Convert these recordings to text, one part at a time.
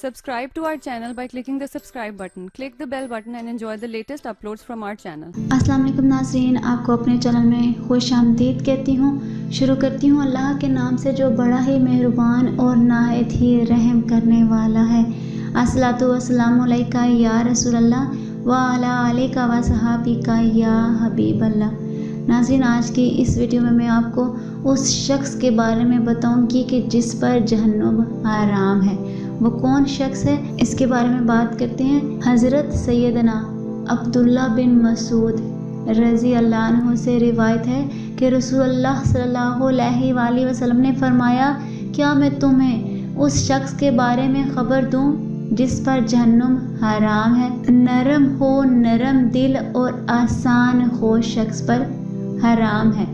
Subscribe to our channel by clicking the subscribe button. Click the bell button and enjoy the latest uploads from our channel. अस्सलाम वालेकुम नाज़रीन, आपको अपने channel में खुश आमदीद कहती हूँ। शुरू करती हूँ अल्लाह के नाम से जो बड़ा ही मेहरबान और नहायत ही रहम करने वाला है। अस्सलातु वस्सलामु अलैका या रसूल अल्लाह व अला आलिका व सहाबिका या हबीब अल्लाह। नाज़रीन, आज की इस वीडियो में मैं आपको उस शख्स के बारे में बताऊंगी कि जिस पर जहन्नुम हराम है। वो कौन शख्स है, इसके बारे में बात करते हैं। हज़रत सैयदना अब्दुल्ला बिन मसूद रज़ी अल्लाह अन्हु से रिवायत है कि रसूलुल्लाह सल्लल्लाहु अलैहि वसल्लम ने फरमाया, क्या मैं तुम्हें उस शख्स के बारे में ख़बर दूं जिस पर जहन्नुम हराम है। नरम हो नरम दिल और आसान हो शख्स पर हराम है।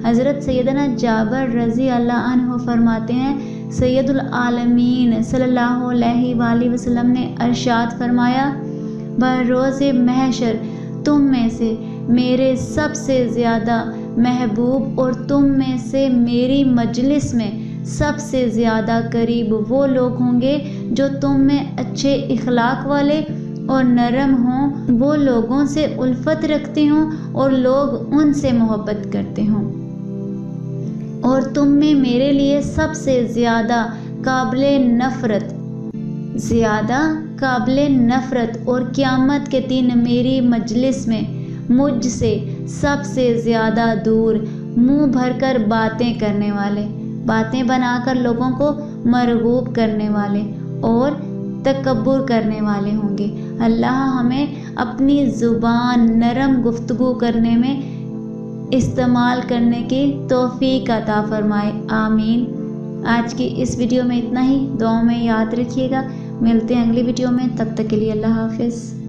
हज़रत सैयदना जाबर रज़ी अल्लाह अन्हु फरमाते हैं, सैयदुल आलमीन सल्लल्लाहु अलैहि वसल्लम ने अरशाद फरमाया, बरोज़ महशर तुम में से मेरे सबसे ज़्यादा महबूब और तुम में से मेरी मजलिस में सबसे ज़्यादा करीब वो लोग होंगे जो तुम में अच्छे इखलाक वाले और नरम हों, वो लोगों से उल्फत रखते हों और लोग उनसे मोहब्बत करते हों। और तुम में मेरे लिए सबसे ज़्यादा काबिले नफ़रत और क़यामत के दिन मेरी मजलिस में मुझसे सबसे ज़्यादा दूर मुंह भरकर बातें करने वाले, बातें बनाकर लोगों को मरगूब करने वाले और तकब्बुर करने वाले होंगे। अल्लाह हमें अपनी ज़ुबान नरम गुफ्तगू करने में इस्तेमाल करने की तौफीक अता फरमाए, आमीन। आज की इस वीडियो में इतना ही। दुआओं में याद रखिएगा। मिलते हैं अगली वीडियो में, तब तक के लिए अल्लाह हाफ़िज़।